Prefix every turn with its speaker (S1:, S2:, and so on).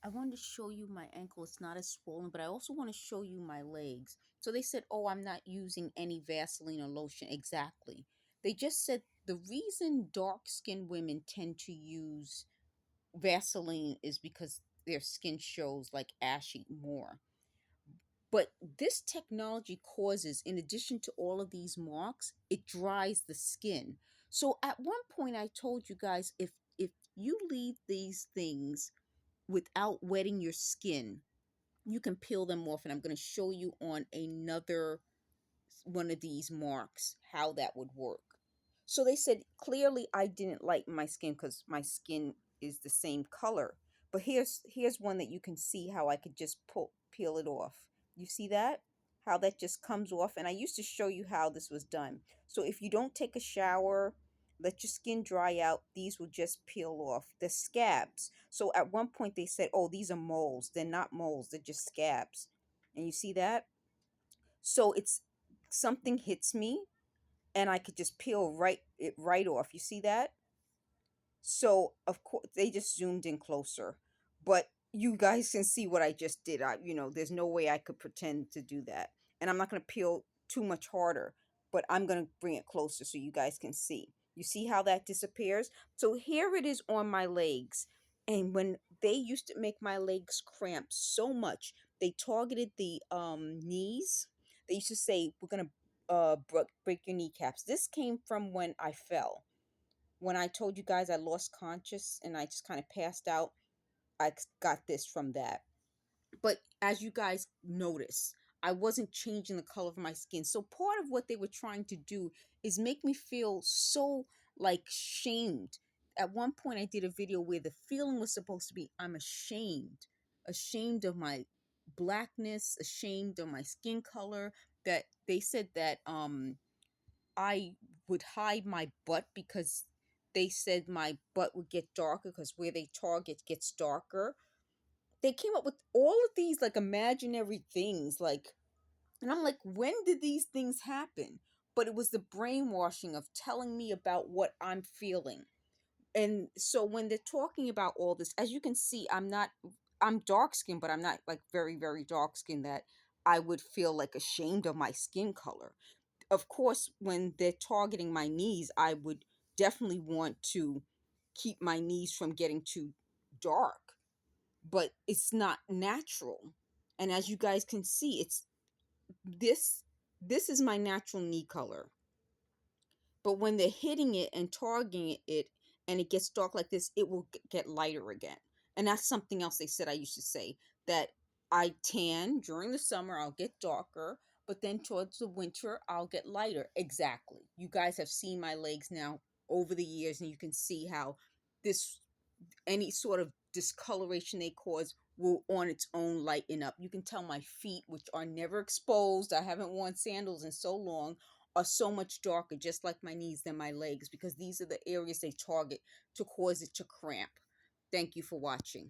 S1: I wanted to show you my ankle. It's not as swollen, but I also want to show you my legs. So they said, oh, I'm not using any Vaseline or lotion. Exactly. They just said the reason dark skinned women tend to use Vaseline is because their skin shows like ashy more. But this technology causes, in addition to all of these marks, it dries the skin. So at one point I told you guys, if you leave these things without wetting your skin, you can peel them off. And I'm going to show you on another one of these marks how that would work. So they said clearly I didn't like my skin because my skin is the same color. But here's one that you can see how I could just peel it off. You see that? How that just comes off. And I used to show you how this was done. So if you don't take a shower, let your skin dry out, these will just peel off. The scabs. So at one point they said, oh, these are moles. They're not moles, they're just scabs. And you see that? So it's something hits me and I could just peel it right off. You see that? So of course they just zoomed in closer, but you guys can see what I just did. There's no way I could pretend to do that. And I'm not going to peel too much harder, but I'm going to bring it closer so you guys can see. You see how that disappears? So here it is on my legs. And when they used to make my legs cramp so much, they targeted the knees. They used to say, we're going to break your kneecaps. This came from when I fell. When I told you guys I lost conscious and I just kind of passed out, I got this from that. But as you guys notice, I wasn't changing the color of my skin. So part of what they were trying to do is make me feel so like shamed. At one point I did a video where the feeling was supposed to be I'm ashamed of my blackness, ashamed of my skin color, that they said that I would hide my butt because they said my butt would get darker because where they target gets darker. They came up with all of these like imaginary things, like, and I'm like, when did these things happen? But it was the brainwashing of telling me about what I'm feeling. And so when they're talking about all this, as you can see, I'm dark skinned, but I'm not like very, very dark skinned that I would feel like ashamed of my skin color. Of course, when they're targeting my knees, I would definitely want to keep my knees from getting too dark, but it's not natural. And as you guys can see, it's this this is my natural knee color. But when they're hitting it and targeting it and it gets dark like this, it will get lighter again. And that's something else they said I used to say, that I tan during the summer, I'll get darker, but then towards the winter, I'll get lighter. Exactly. You guys have seen my legs now over the years, and you can see how this any sort of discoloration they cause will on its own lighten up. You can tell my feet, which are never exposed, I haven't worn sandals in so long, are so much darker, just like my knees, than my legs, because these are the areas they target to cause it to cramp. Thank you for watching.